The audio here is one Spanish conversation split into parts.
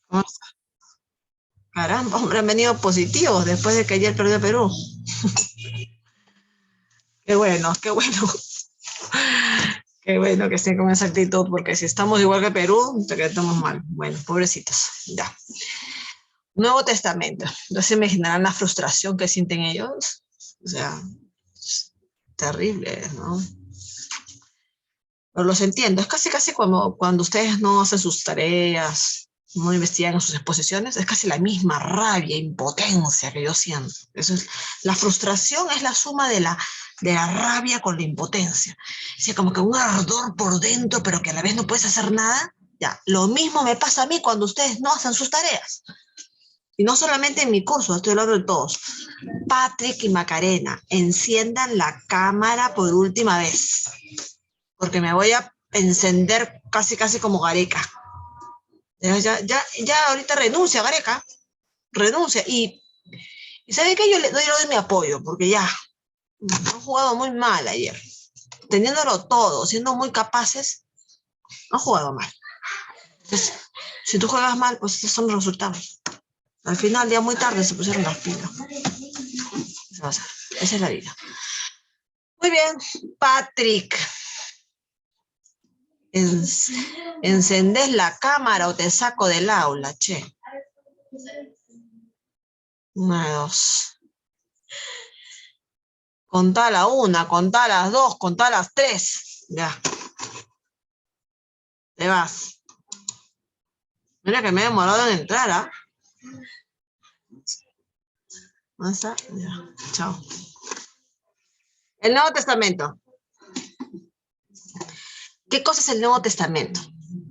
¿Cómo está? Caramba, hombre, han venido positivos después de que ayer perdió Perú. Qué bueno, qué bueno. Qué bueno que estén con esa actitud, porque si estamos igual que Perú, te estamos mal. Bueno, pobrecitos. Ya. Nuevo Testamento. No se imaginarán la frustración que sienten ellos. O sea, es terrible, ¿no? Pero los entiendo. Es casi, casi como cuando ustedes no hacen sus tareas, no investigan en sus exposiciones, es casi la misma rabia, impotencia que yo siento. Eso es, la frustración es la suma de la rabia con la impotencia. O sea, como que un ardor por dentro, pero que a la vez no puedes hacer nada. Ya, lo mismo me pasa a mí cuando ustedes no hacen sus tareas. Y no solamente en mi curso, estoy hablando de todos. Patrick y Macarena, enciendan la cámara por última vez, porque me voy a encender casi, casi como Gareca. Ya ahorita renuncia, Gareca, renuncia. Y ¿sabe qué? Yo le doy mi apoyo, porque ya han jugado muy mal ayer. Teniéndolo todo, siendo muy capaces, han jugado mal. Entonces, si tú juegas mal, pues estos son los resultados. Al final, ya muy tarde se pusieron las pilas. Esa es la vida. Muy bien, Patrick. Encendés la cámara o te saco del aula, che. Una, dos. Contá la una, contá las dos, contá las tres. Ya. Te vas. Mira que me he demorado en entrar, ¿ah? ¿Dónde está? Ya. Chao. El Nuevo Testamento. ¿Qué cosa es el Nuevo Testamento?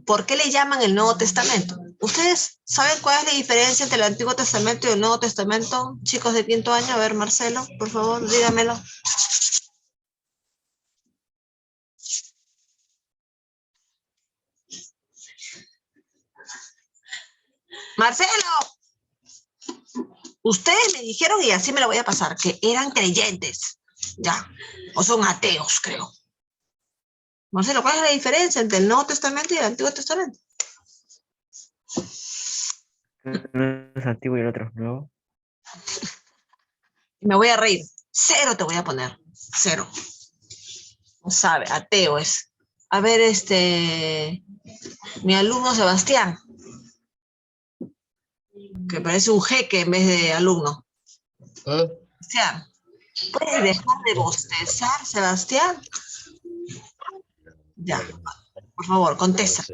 ¿Por qué le llaman el Nuevo Testamento? ¿Ustedes saben cuál es la diferencia entre el Antiguo Testamento y el Nuevo Testamento? Chicos de quinto año, a ver, Marcelo, por favor, dígamelo. Marcelo, ustedes me dijeron, y así me lo voy a pasar, que eran creyentes, ya, o son ateos, creo. Marcelo, ¿cuál es la diferencia entre el Nuevo Testamento y el Antiguo Testamento? Uno es antiguo y el otro es nuevo. Y me voy a reír. Cero te voy a poner. Cero. No sabe, ateo es. A ver, mi alumno Sebastián, que parece un jeque en vez de alumno. Sebastián, ¿puedes dejar de bostezar, Sebastián? Ya, por favor, contesta.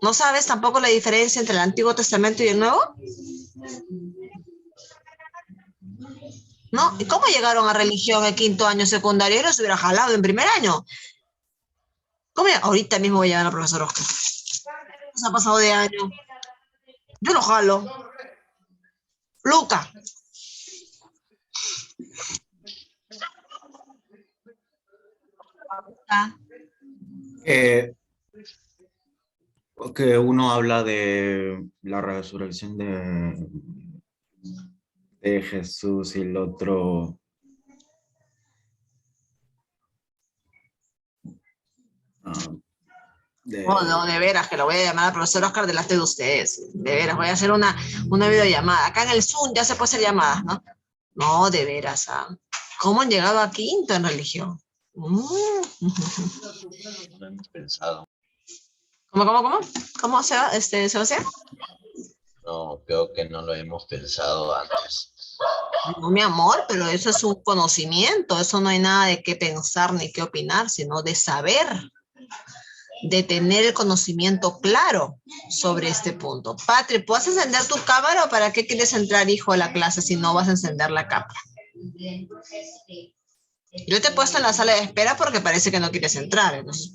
¿No sabes tampoco la diferencia entre el Antiguo Testamento y el Nuevo? ¿No? ¿Y cómo llegaron a religión en quinto año secundario? Yo los hubiera jalado en primer año. ¿Cómo? Ahorita mismo voy a llegar al profesor Oscar. Se ha pasado de año. Yo lo jalo. Luca. Que uno habla de la resurrección de Jesús y el otro Oh, no, de veras, que lo voy a llamar al profesor Oscar delante de ustedes. De veras, voy a hacer una videollamada. Acá en el Zoom ya se puede hacer llamadas, ¿no? No, de veras. ¿Ah? ¿Cómo han llegado a quinto en religión? No hemos pensado. ¿Cómo? ¿Cómo se va, Sebastián? No, creo que no lo hemos pensado antes. No, mi amor, pero eso es un conocimiento. Eso no hay nada de qué pensar ni qué opinar, sino de saber, de tener el conocimiento claro sobre este punto. Patri, ¿puedes encender tu cámara o para qué quieres entrar, hijo, a la clase si no vas a encender la cámara? Yo te he puesto en la sala de espera porque parece que no quieres entrar. Entonces,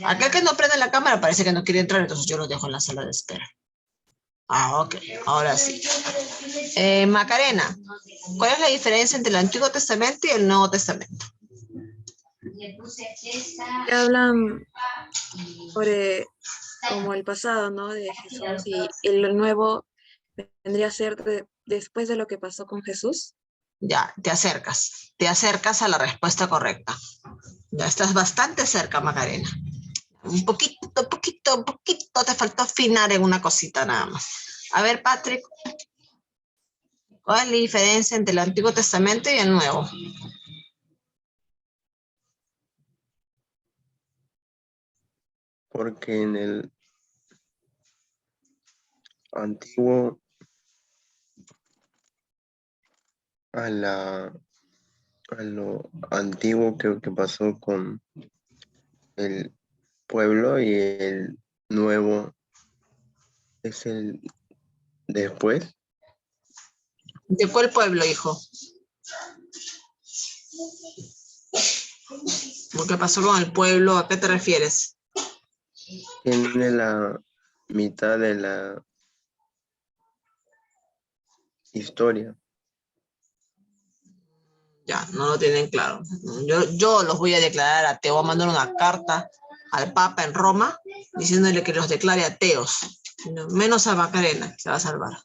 aquel que no prende la cámara parece que no quiere entrar, entonces yo lo dejo en la sala de espera. Ah, ok, ahora sí. Macarena, ¿cuál es la diferencia entre el Antiguo Testamento y el Nuevo Testamento? Que hablan sobre como el pasado, ¿no? De Jesús y el nuevo vendría a ser después de lo que pasó con Jesús. Ya, te acercas a la respuesta correcta. Ya estás bastante cerca, Macarena. Un poquito, te faltó afinar en una cosita nada más. A ver, Patrick, ¿cuál es la diferencia entre el Antiguo Testamento y el Nuevo? Porque en el antiguo, a lo antiguo que pasó con el pueblo y el nuevo es el después. ¿De cuál pueblo, hijo? ¿Lo que pasó con el pueblo? ¿A qué te refieres? Tiene la mitad de la historia. Ya, no lo tienen claro. Yo los voy a declarar ateos. Voy a mandar una carta al Papa en Roma diciéndole que los declare ateos. Menos a Macarena, que se va a salvar.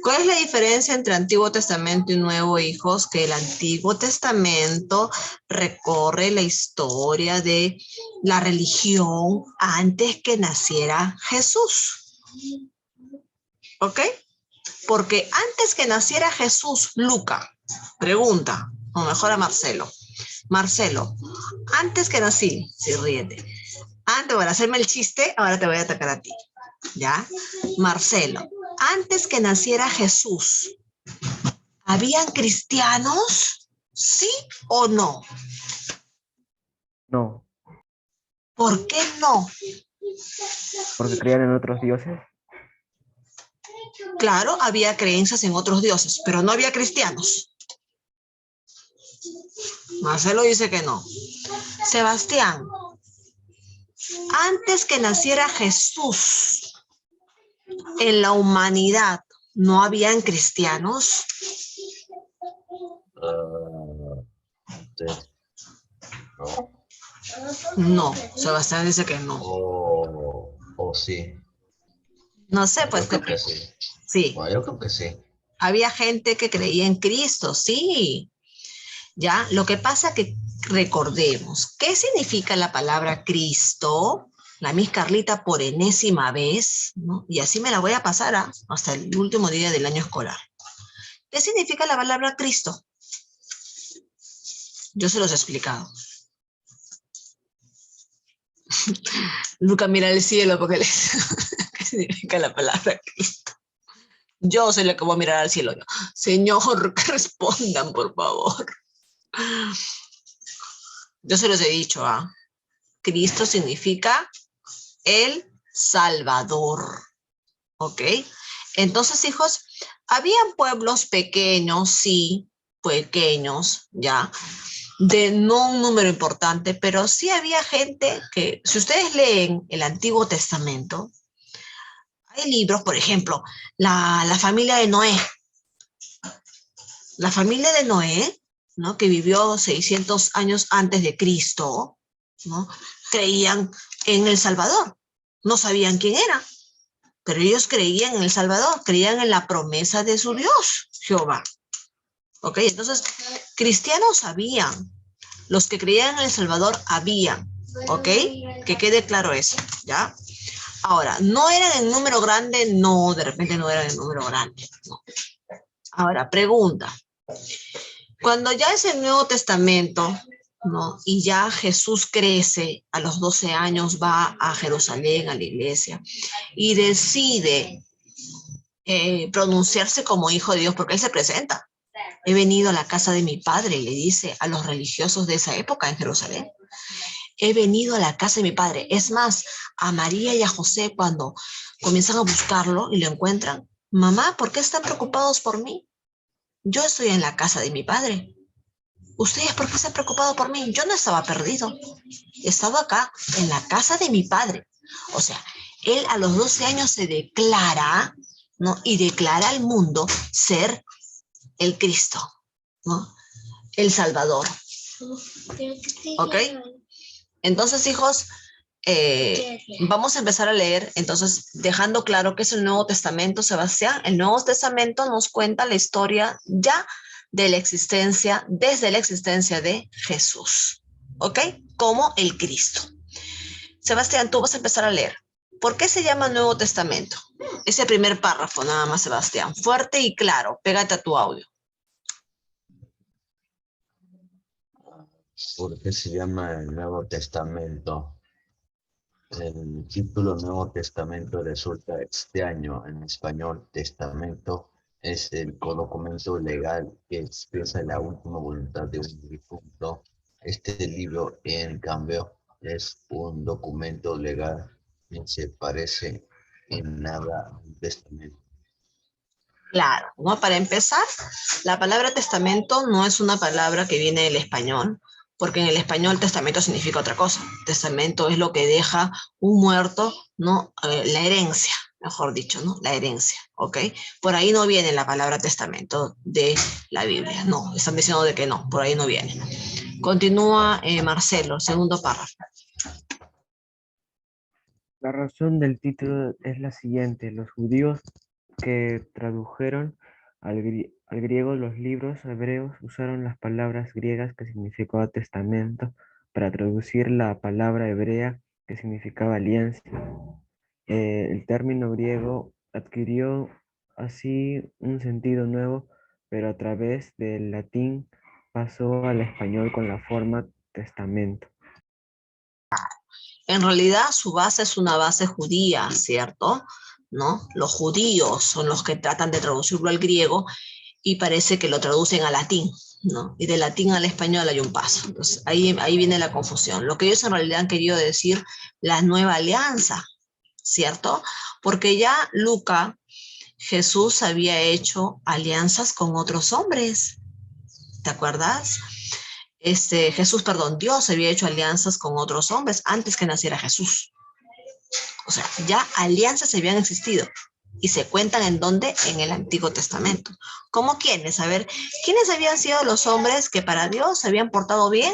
¿Cuál es la diferencia entre Antiguo Testamento y Nuevo, hijos? Que el Antiguo Testamento recorre la historia de la religión antes que naciera Jesús. ¿Ok? Porque antes que naciera Jesús, Luca, pregunta, o mejor a Marcelo. Marcelo, antes que nací, sí, ríete. Antes, para hacerme el chiste, ahora te voy a atacar a ti. ¿Ya? Marcelo, antes que naciera Jesús, ¿habían cristianos? ¿Sí o no? No, ¿Por qué no? porque creían en otros dioses. Claro, había creencias en otros dioses, pero no había cristianos. Marcelo dice que no. Sebastián, antes que naciera Jesús, en la humanidad, ¿no habían cristianos? Sí. No. No, Sebastián dice que no. O sí. No sé, pues Yo creo que sí. sí. Bueno, yo creo que sí. Había gente que creía en Cristo, sí. Ya, lo que pasa que recordemos, ¿qué significa la palabra Cristo? La Miss Carlita por enésima vez, ¿no? Y así me la voy a pasar hasta el último día del año escolar. ¿Qué significa la palabra Cristo? Yo se los he explicado. Luca mira al cielo porque ¿qué significa la palabra Cristo? Yo soy la que voy a mirar al cielo. Señor, que respondan, por favor. Yo se los he dicho, Cristo significa el Salvador. ¿Ok? Entonces, hijos, habían pueblos pequeños, sí, pequeños, ya, de no un número importante, pero sí había gente que, si ustedes leen el Antiguo Testamento, hay libros, por ejemplo, la familia de Noé. La familia de Noé, ¿no? Que vivió 600 años antes de Cristo, ¿no? Creían en el Salvador. No sabían quién era, pero ellos creían en el Salvador, creían en la promesa de su Dios, Jehová. ¿Ok? Entonces, cristianos habían, los que creían en el Salvador habían, ¿ok? Que quede claro eso, ¿ya? Ahora, ¿no eran en número grande? No, de repente no eran en número grande, no. Ahora, pregunta. Cuando ya es el Nuevo Testamento, ¿no? Y ya Jesús crece, a los 12 años va a Jerusalén, a la iglesia, y decide pronunciarse como hijo de Dios, porque él se presenta. He venido a la casa de mi padre, le dice a los religiosos de esa época en Jerusalén. He venido a la casa de mi padre. Es más, a María y a José cuando comienzan a buscarlo y lo encuentran. Mamá, ¿por qué están preocupados por mí? Yo estoy en la casa de mi padre. ¿Ustedes por qué están preocupados por mí? Yo no estaba perdido. He estado acá, en la casa de mi padre. O sea, él a los 12 años se declara, ¿no? Y declara al mundo ser el Cristo, ¿no? El Salvador. ¿Ok? Entonces, hijos, vamos a empezar a leer, entonces, dejando claro que es el Nuevo Testamento, Sebastián. El Nuevo Testamento nos cuenta la historia ya de la existencia, desde la existencia de Jesús, ¿ok? Como el Cristo. Sebastián, tú vas a empezar a leer. ¿Por qué se llama Nuevo Testamento? Ese primer párrafo, nada más, Sebastián. Fuerte y claro. Pégate a tu audio. ¿Por qué se llama el Nuevo Testamento? El título Nuevo Testamento resulta extraño. En español, testamento es el documento legal que expresa la última voluntad de un difunto. Este libro, en cambio, es un documento legal que se parece en nada a un testamento. Claro, ¿no? Para empezar, la palabra testamento no es una palabra que viene del español, porque en el español testamento significa otra cosa. Testamento es lo que deja un muerto, ¿no? La herencia, mejor dicho, ¿no? La herencia, ¿ok? Por ahí no viene la palabra testamento de la Biblia, no, están diciendo de que no, por ahí no viene. Continúa Marcelo, segundo párrafo. La razón del título es la siguiente. Los judíos que tradujeron al griego los libros hebreos usaron las palabras griegas que significaba testamento para traducir la palabra hebrea que significaba alianza. El término griego adquirió así un sentido nuevo, pero a través del latín pasó al español con la forma testamento. En realidad su base es una base judía, ¿cierto? ¿No? Los judíos son los que tratan de traducirlo al griego y parece que lo traducen al latín, ¿no? Y de latín al español hay un paso. Entonces ahí viene la confusión. Lo que ellos en realidad han querido decir la nueva alianza, ¿cierto? Porque ya Jesús había hecho alianzas con otros hombres, ¿te acuerdas? Dios había hecho alianzas con otros hombres antes que naciera Jesús. O sea, ya alianzas habían existido y se cuentan en dónde, en el Antiguo Testamento. ¿Cómo quiénes? A ver, ¿quiénes habían sido los hombres que para Dios se habían portado bien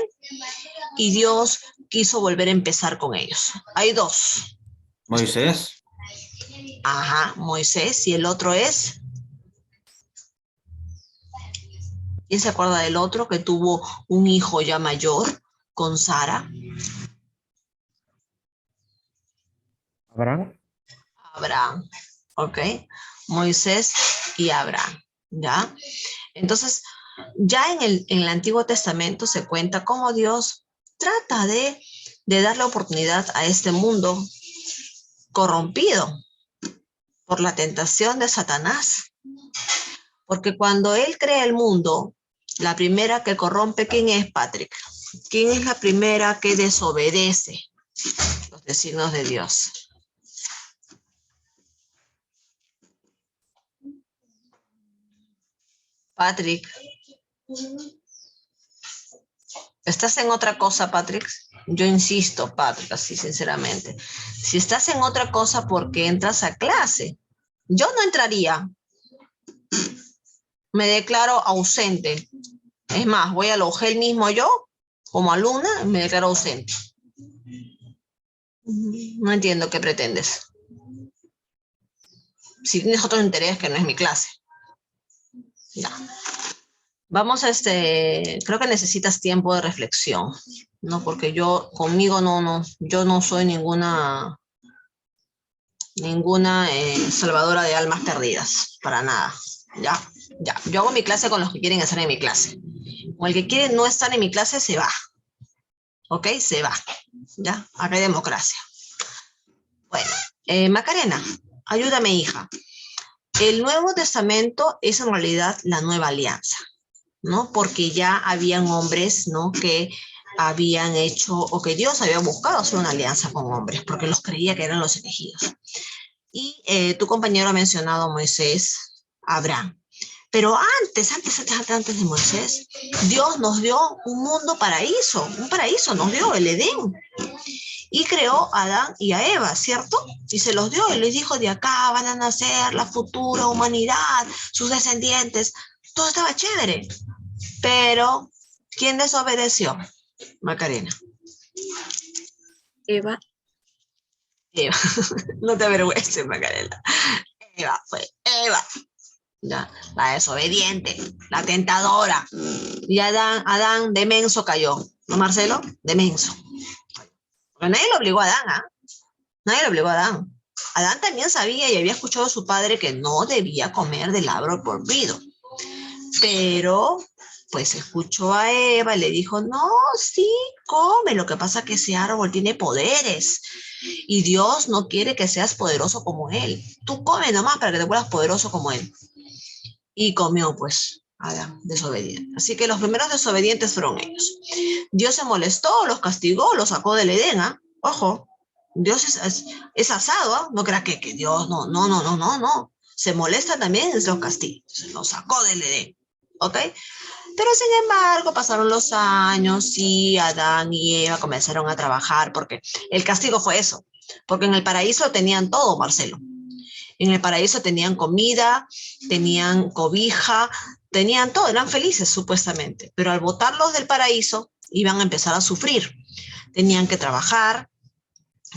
y Dios quiso volver a empezar con ellos? Hay dos. Moisés. Ajá, Moisés, y el otro es... ¿Quién se acuerda del otro que tuvo un hijo ya mayor con Sara? ¿Abraham? Abraham, ¿ok? Moisés y Abraham, ¿ya? Entonces, ya en el Antiguo Testamento se cuenta cómo Dios trata de darle oportunidad a este mundo corrompido por la tentación de Satanás. Porque cuando Él crea el mundo, la primera que corrompe, ¿quién es, Patrick? ¿Quién es la primera que desobedece los designios de Dios? Patrick. ¿Estás en otra cosa, Patrick? Yo insisto, Patrick, así sinceramente. Si estás en otra cosa, ¿por qué entras a clase? Yo no entraría. Me declaro ausente. Es más, voy a la OGEL mismo yo, como alumna, y me declaro ausente. No entiendo qué pretendes. Si tienes otro interés que no es mi clase. Ya. Vamos creo que necesitas tiempo de reflexión, ¿no? Porque conmigo yo no soy ninguna salvadora de almas perdidas, para nada, ya. Yo hago mi clase con los que quieren estar en mi clase. Con el que quiere no estar en mi clase, se va, ¿ok? Se va, ya, acá hay democracia. Bueno, Macarena, ayúdame, hija. El Nuevo Testamento es en realidad la nueva alianza, ¿no? Porque ya habían hombres, ¿no? Que habían hecho, o que Dios había buscado hacer una alianza con hombres, porque los creía que eran los elegidos. Y tu compañero ha mencionado a Moisés, a Abraham. Pero antes de Moisés, Dios nos dio un mundo paraíso, un paraíso nos dio, el Edén. Y creó a Adán y a Eva, ¿cierto? Y se los dio y les dijo, de acá van a nacer la futura humanidad, sus descendientes. Todo estaba chévere. Pero, ¿quién desobedeció? Macarena. Eva. Eva. No te avergüences, Macarena. Eva fue Eva. Ya, la desobediente, la tentadora. Y Adán de menso cayó. ¿No, Marcelo? De menso. ¿Ok? Pero nadie lo obligó a Adán, ¿ah? Nadie lo obligó a Adán. Adán también sabía y había escuchado a su padre que no debía comer del árbol prohibido. Pero, pues escuchó a Eva y le dijo, no, sí, come. Lo que pasa es que ese árbol tiene poderes. Y Dios no quiere que seas poderoso como Él. Tú come nomás para que te vuelvas poderoso como Él. Y comió, pues, Adán, desobediente. Así que los primeros desobedientes fueron ellos. Dios se molestó, los castigó, los sacó del Edén, ¿ah? Ojo, Dios es asado, ¿ah? No creas que Dios, no. Se molesta también, los castiga. Se los sacó del Edén, ¿ok? Pero sin embargo, pasaron los años y Adán y Eva comenzaron a trabajar porque el castigo fue eso. Porque en el paraíso tenían todo, Marcelo. En el paraíso tenían comida, tenían cobija, tenían todo, eran felices supuestamente. Pero al botarlos del paraíso, iban a empezar a sufrir. Tenían que trabajar,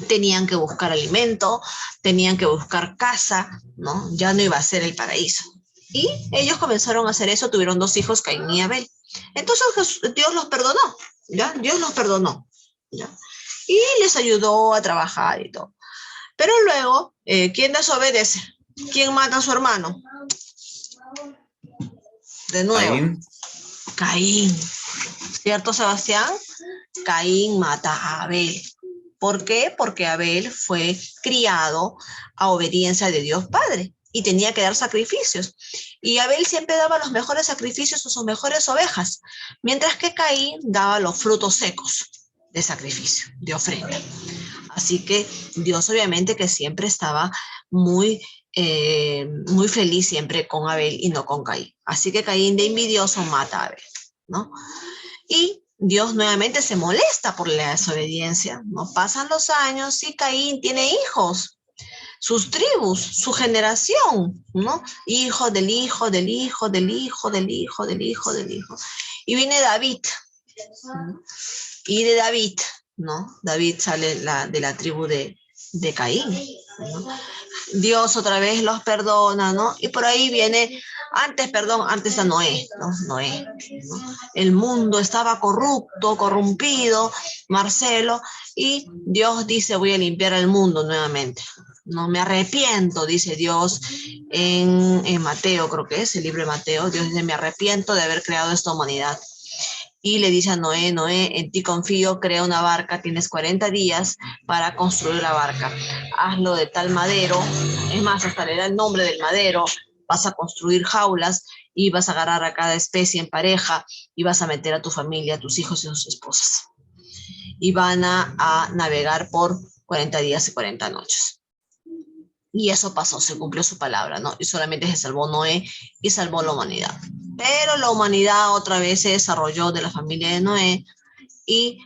tenían que buscar alimento, tenían que buscar casa, ¿no? Ya no iba a ser el paraíso. Y ellos comenzaron a hacer eso, tuvieron 2 hijos, Caín y Abel. Entonces Dios los perdonó, ¿ya? Dios los perdonó, ¿ya? Y les ayudó a trabajar y todo. Pero luego, ¿quién desobedece? ¿Quién mata a su hermano? De nuevo, Caín. ¿Cierto, Sebastián? Caín mata a Abel. ¿Por qué? Porque Abel fue criado a obediencia de Dios Padre y tenía que dar sacrificios. Y Abel siempre daba los mejores sacrificios a sus mejores ovejas, mientras que Caín daba los frutos secos de sacrificio, de ofrenda. Así que Dios obviamente que siempre estaba muy feliz siempre con Abel y no con Caín. Así que Caín de envidioso mata a Abel, ¿no? Y Dios nuevamente se molesta por la desobediencia, ¿no? Pasan los años y Caín tiene hijos, sus tribus, su generación, ¿no? Hijo del hijo, del hijo, del hijo, del hijo, del hijo, del hijo. Y viene David, ¿no? Y de David, ¿no? David sale de la tribu de Caín, ¿no? Dios otra vez los perdona, ¿no? Y por ahí viene, antes a Noé, ¿no? Noé, ¿no? El mundo estaba corrompido, Marcelo, y Dios dice, voy a limpiar el mundo nuevamente. No me arrepiento, dice Dios en Mateo, creo que es el libro de Mateo. Dios dice, me arrepiento de haber creado esta humanidad. Y le dice a Noé, Noé, en ti confío, crea una barca, tienes 40 días para construir la barca. Hazlo de tal madero, es más, hasta le da el nombre del madero, vas a construir jaulas y vas a agarrar a cada especie en pareja y vas a meter a tu familia, a tus hijos y a sus esposas. Y van a navegar por 40 días y 40 noches. Y eso pasó, se cumplió su palabra, ¿no? Y solamente se salvó Noé y salvó la humanidad. Pero la humanidad otra vez se desarrolló de la familia de Noé y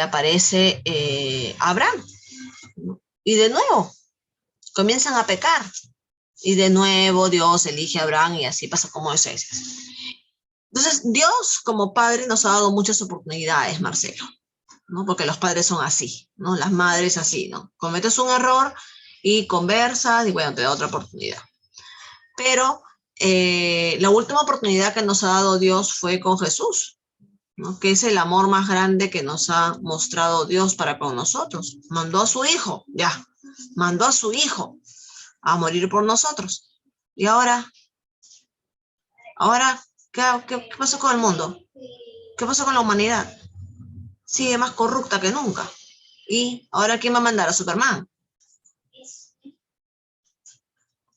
aparece Abraham, ¿no? Y de nuevo comienzan a pecar. Y de nuevo Dios elige a Abraham y así pasa con Moisés. Entonces Dios como padre nos ha dado muchas oportunidades, Marcelo, ¿no? Porque los padres son así, ¿no? Las madres así, ¿no? Cometes un error y conversas y bueno, te da otra oportunidad. Pero la última oportunidad que nos ha dado Dios fue con Jesús, ¿no? Que es el amor más grande que nos ha mostrado Dios para con nosotros. Mandó a su hijo, mandó a su hijo a morir por nosotros. Y ahora, ¿qué pasó con el mundo? ¿Qué pasó con la humanidad? Sigue más corrupta que nunca. ¿Y ahora quién va a mandar? ¿A Superman?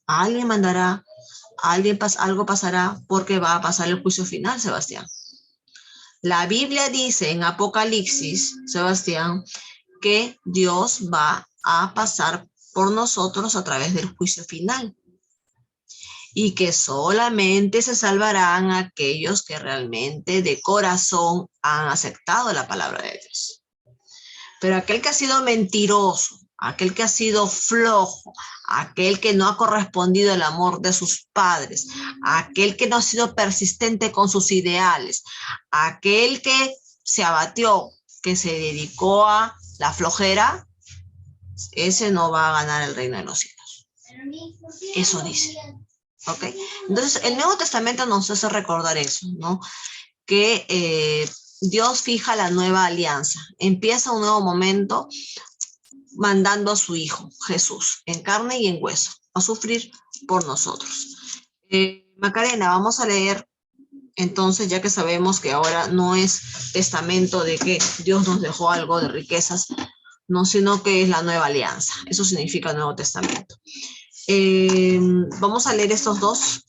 Alguien mandará, algo pasará porque va a pasar el juicio final, Sebastián. La Biblia dice en Apocalipsis, Sebastián, que Dios va a pasar por nosotros a través del juicio final y que solamente se salvarán aquellos que realmente de corazón han aceptado la palabra de Dios. Pero aquel que ha sido mentiroso, aquel que ha sido flojo, aquel que no ha correspondido al amor de sus padres, aquel que no ha sido persistente con sus ideales, aquel que se abatió, que se dedicó a la flojera, ese no va a ganar el reino de los cielos. Eso dice. ¿Ok? Entonces, el Nuevo Testamento nos hace recordar eso, ¿no? Que Dios fija la nueva alianza. Empieza un nuevo momento mandando a su Hijo, Jesús, en carne y en hueso, a sufrir por nosotros. Macarena, vamos a leer entonces, ya que sabemos que ahora no es testamento de que Dios nos dejó algo de riquezas, no, sino que es la nueva alianza. Eso significa el Nuevo Testamento. Vamos a leer estos dos,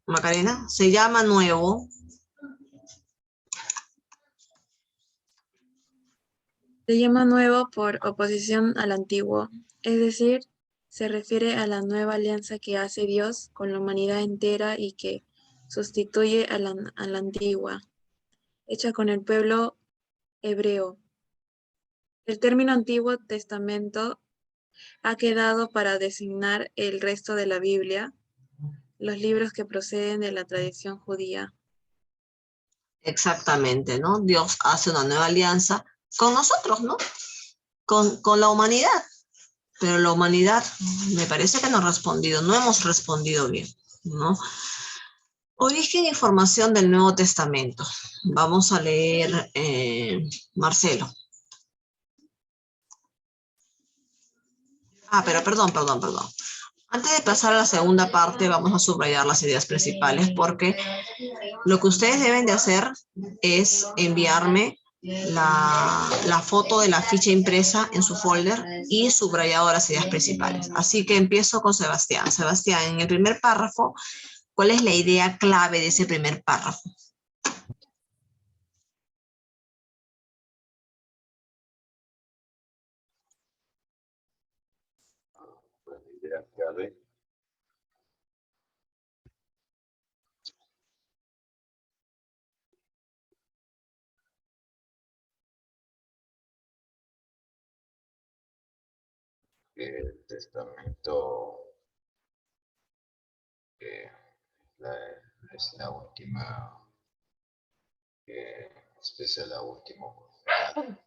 Macarena. Se llama nuevo. Se llama nuevo por oposición al antiguo, es decir, se refiere a la nueva alianza que hace Dios con la humanidad entera y que sustituye a la antigua, hecha con el pueblo hebreo. El término Antiguo Testamento ha quedado para designar el resto de la Biblia, los libros que proceden de la tradición judía. Exactamente, ¿no? Dios hace una nueva alianza con nosotros, ¿no? Con la humanidad. Pero la humanidad me parece que no ha respondido, no hemos respondido bien, ¿no? Origen e información del Nuevo Testamento. Vamos a leer, Marcelo. Pero perdón. Antes de pasar a la segunda parte, vamos a subrayar las ideas principales, porque lo que ustedes deben de hacer es enviarme la foto de la ficha impresa en su folder y subrayado las ideas principales. Así que empiezo con Sebastián. Sebastián, en el primer párrafo, ¿cuál es la idea clave de ese primer párrafo? La idea clave. El testamento es la última, especie la última oportunidad.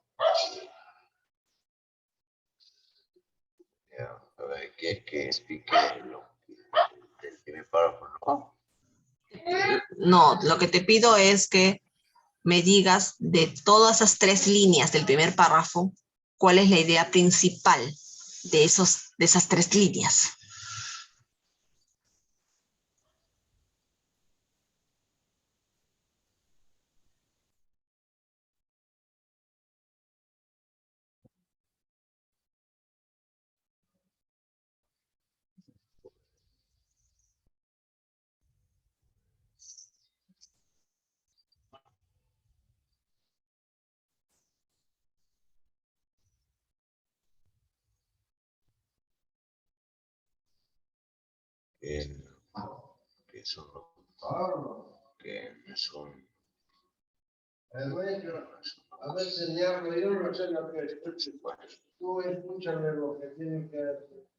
A ver, que explique el primer párrafo, ¿no? No, lo que te pido es que me digas de todas esas 3 líneas del primer párrafo, ¿cuál es la idea principal de esas 3 líneas? Que son que son A veces le hablo yo, no sé lo que escucho. Tú escúchame lo que tienen que hacer.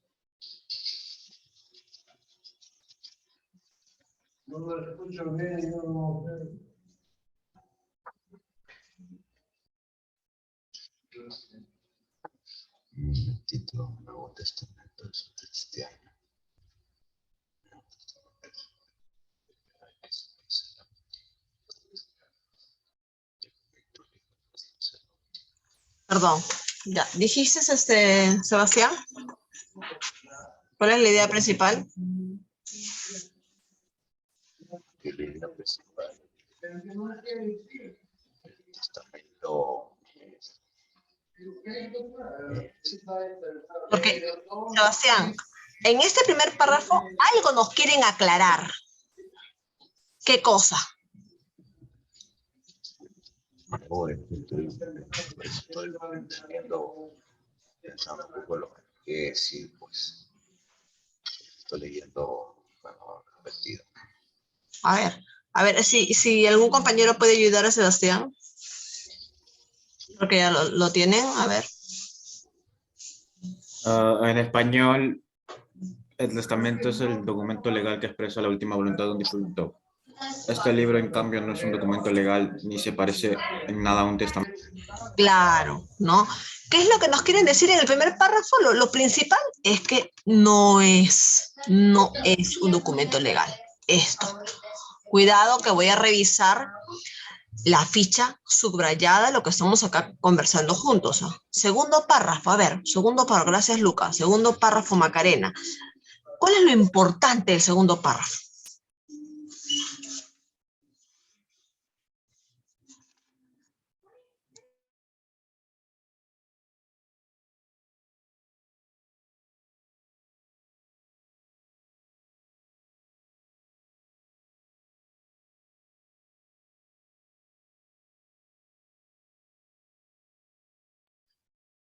No lo escucho bien, yo no sé. el título Nuevo Testamento es cristiano. Perdón, ya, dijiste, Sebastián, ¿cuál es la idea principal? Que la idea principal el testamento Porque, Sebastián, en este primer párrafo algo nos quieren aclarar. ¿Qué cosa? estoy entendiendo, pensando un poco lo que es y pues estoy leyendo, bueno, repetido. A ver si algún compañero puede ayudar a Sebastián. Porque ya lo tienen, a ver. En español, el testamento es el documento legal que expresa la última voluntad de un difunto. Este libro, en cambio, no es un documento legal ni se parece en nada a un testamento. Claro, ¿no? ¿Qué es lo que nos quieren decir en el primer párrafo? Lo principal es que no es un documento legal. Esto. Cuidado que voy a revisar la ficha subrayada, lo que estamos acá conversando juntos. ¿Ah? Segundo párrafo, a ver, segundo párrafo, gracias Lucas. Segundo párrafo, Macarena. ¿Cuál es lo importante del segundo párrafo?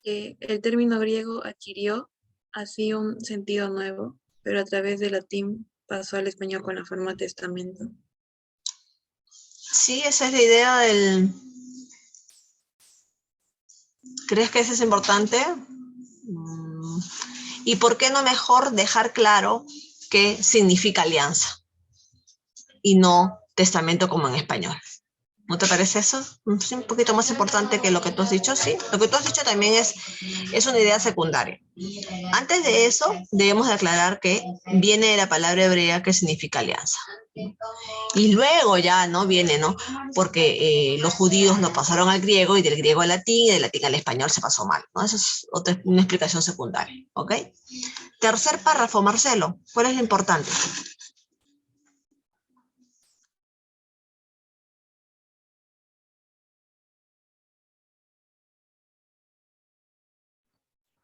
Que el término griego adquirió así un sentido nuevo, pero a través del latín pasó al español con la forma testamento. Sí, esa es la idea del... ¿Crees que eso es importante? ¿Y por qué no mejor dejar claro qué significa alianza? Y no testamento como en español. ¿No te parece eso? Sí, un poquito más importante que lo que tú has dicho, sí. Lo que tú has dicho también es una idea secundaria. Antes de eso, debemos de aclarar que viene de la palabra hebrea que significa alianza. Y luego ya, ¿no? Viene, ¿no? Porque los judíos lo pasaron al griego y del griego al latín y del latín al español se pasó mal, ¿no? Esa es una explicación secundaria, ¿ok? Tercer párrafo, Marcelo. ¿Cuál es lo importante?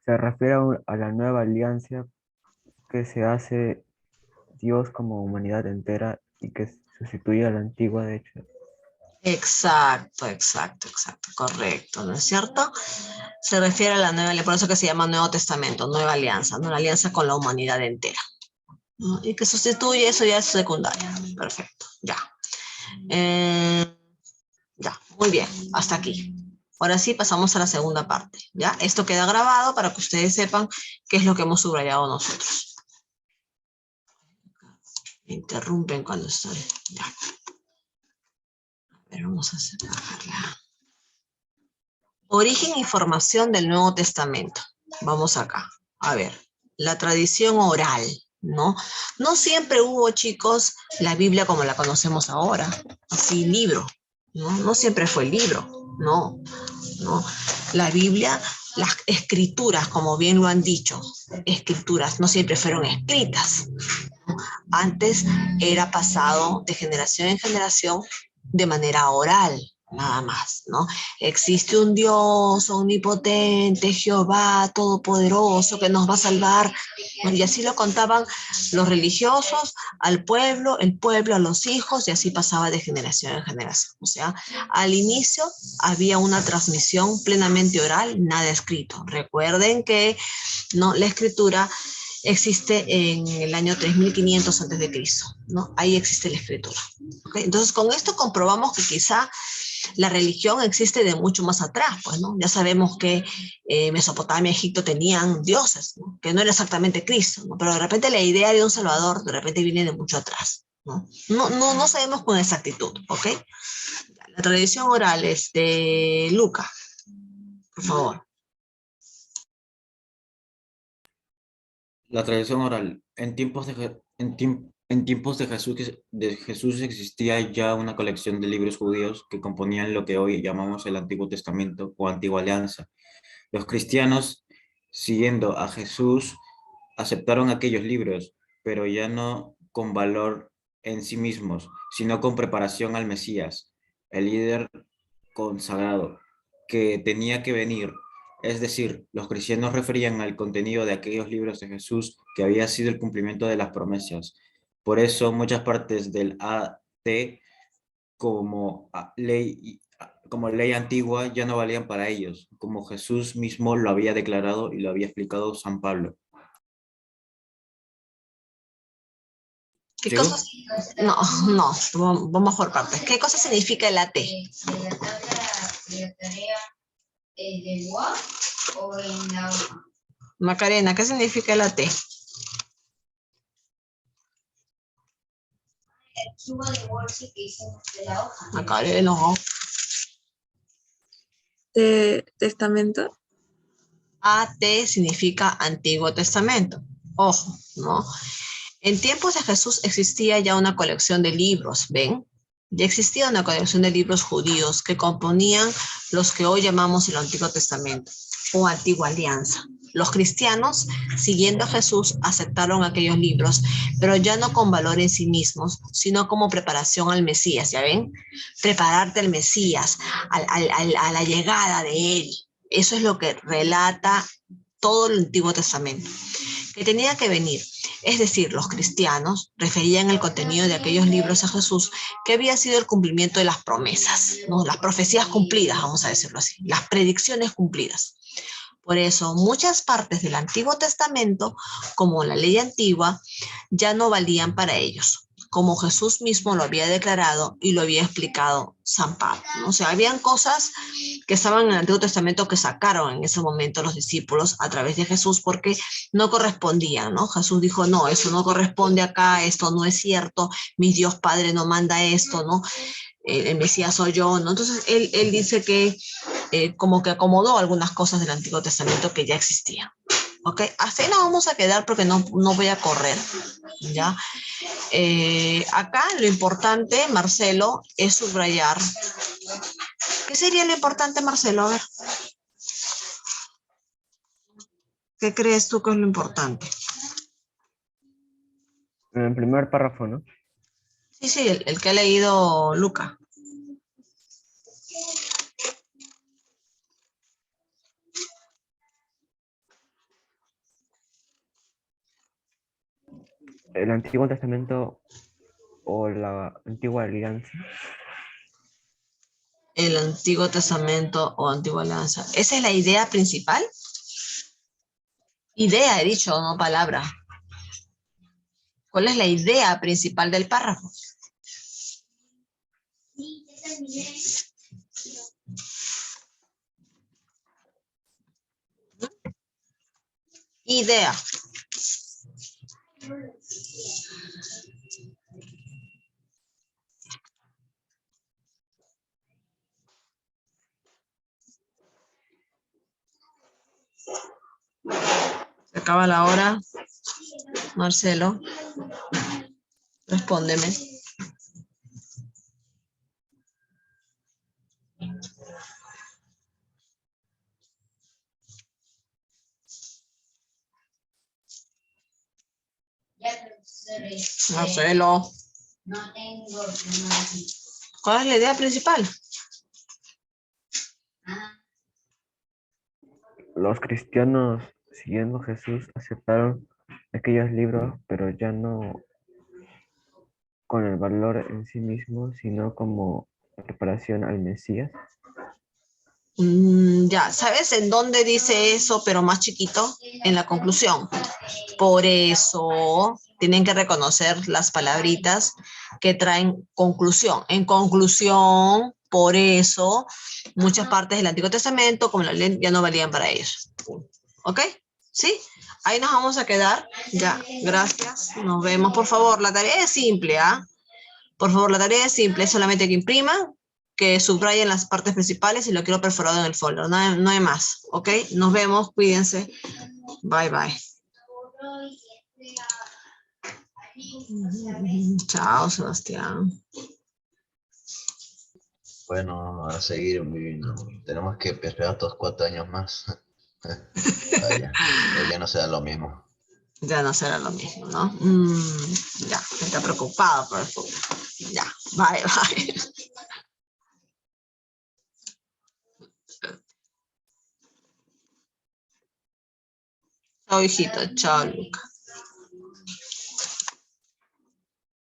Se refiere a la nueva alianza que se hace Dios como humanidad entera y que sustituye a la antigua, de hecho. Exacto, correcto, ¿no es cierto? Se refiere a la nueva alianza, por eso que se llama Nuevo Testamento, Nueva Alianza, ¿no? La alianza con la humanidad entera, ¿no? Y que sustituye, eso ya es secundaria. Perfecto, ya. Ya, muy bien, hasta aquí. Ahora sí pasamos a la segunda parte, ¿ya? Esto queda grabado para que ustedes sepan qué es lo que hemos subrayado nosotros. Me interrumpen cuando estoy, ya. A ver, vamos a separarla. Origen y formación del Nuevo Testamento. Vamos acá. A ver, la tradición oral, ¿no? No siempre hubo, chicos, la Biblia como la conocemos ahora, así, libro, ¿no? No siempre fue el libro, no, ¿no? La Biblia, las escrituras, como bien lo han dicho, escrituras no siempre fueron escritas. Antes era pasado de generación en generación de manera oral, nada más, ¿no? Existe un Dios omnipotente, Jehová todopoderoso, que nos va a salvar, ¿no? Y así lo contaban los religiosos al pueblo, el pueblo a los hijos, y así pasaba de generación en generación. O sea, al inicio había una transmisión plenamente oral, nada escrito. Recuerden que, ¿no?, la escritura existe en el año 3500 antes de Cristo, ¿no? Ahí existe la escritura. ¿Okay? Entonces, con esto comprobamos que quizá la religión existe de mucho más atrás, pues, ¿no? Ya sabemos que Mesopotamia, Egipto tenían dioses, ¿no? Que no era exactamente Cristo, ¿no? Pero de repente la idea de un Salvador de repente viene de mucho atrás, ¿no? No sabemos con exactitud, ¿ok? La tradición oral es de Lucas, por favor. La tradición oral. En tiempos de Jesús existía ya una colección de libros judíos que componían lo que hoy llamamos el Antiguo Testamento o Antigua Alianza. Los cristianos, siguiendo a Jesús, aceptaron aquellos libros, pero ya no con valor en sí mismos, sino con preparación al Mesías, el líder consagrado, que tenía que venir. Es decir, los cristianos referían al contenido de aquellos libros de Jesús que había sido el cumplimiento de las promesas. Por eso muchas partes del AT como ley antigua ya no valían para ellos, como Jesús mismo lo había declarado y lo había explicado San Pablo. ¿Qué ¿Sigo? cosas? No, vamos por partes. ¿Qué cosa significa el AT? Macarena, ¿qué significa el AT? Macarena, no. ¿Testamento? AT significa Antiguo Testamento. Ojo, ¿no? En tiempos de Jesús existía ya una colección de libros, ¿ven? Ya existía una colección de libros judíos que componían los que hoy llamamos el Antiguo Testamento o Antigua Alianza. Los cristianos, siguiendo a Jesús, aceptaron aquellos libros, pero ya no con valor en sí mismos, sino como preparación al Mesías, ¿ya ven? Prepararte al Mesías, a la llegada de él. Eso es lo que relata todo el Antiguo Testamento, que tenía que venir. Es decir, los cristianos referían el contenido de aquellos libros a Jesús, que había sido el cumplimiento de las promesas, ¿no? Las profecías cumplidas, vamos a decirlo así, las predicciones cumplidas. Por eso, muchas partes del Antiguo Testamento, como la ley antigua, ya no valían para ellos, como Jesús mismo lo había declarado y lo había explicado San Pablo, ¿no? O sea, habían cosas que estaban en el Antiguo Testamento que sacaron en ese momento los discípulos a través de Jesús porque no correspondían, ¿no? Jesús dijo, no, eso no corresponde acá, esto no es cierto, mi Dios Padre no manda esto, ¿no? El Mesías soy yo, ¿no? Entonces, él dice que como que acomodó algunas cosas del Antiguo Testamento que ya existían. ¿Ok? Así nos vamos a quedar porque no voy a correr, ¿ya? Acá lo importante, Marcelo, es subrayar. ¿Qué sería lo importante, Marcelo? A ver. ¿Qué crees tú que es lo importante? En el primer párrafo, ¿no? Sí, el que ha leído Luca. El Antiguo Testamento o la Antigua Alianza. El Antiguo Testamento o Antigua Alianza. ¿Esa es la idea principal? Idea, he dicho, no palabra. ¿Cuál es la idea principal del párrafo? Idea. Se acaba la hora. Marcelo, respóndeme. Marcelo. ¿Cuál es la idea principal? Los cristianos, siguiendo a Jesús, aceptaron aquellos libros, pero ya no con el valor en sí mismo, sino como preparación al Mesías. Ya, ¿sabes en dónde dice eso, pero más chiquito? En la conclusión. Por eso tienen que reconocer las palabritas que traen conclusión. En conclusión, por eso, muchas partes del Antiguo Testamento, como la ley, ya no valían para ellos. ¿Ok? ¿Sí? Ahí nos vamos a quedar. Ya, gracias. Nos vemos, por favor. La tarea es simple, ¿ah? Por favor, la tarea es simple. Es solamente que impriman, que subrayen las partes principales y lo quiero perforado en el folder. No hay más. ¿Ok? Nos vemos. Cuídense. Bye, bye. Chao, Sebastián. Bueno, a seguir viviendo. Tenemos que esperar otros 4 años más. Vaya, pero ya no será lo mismo. Ya no será lo mismo, ¿no? Ya, está preocupado por el futuro. Ya, bye, bye. Chao, hijito. Chao, Luca.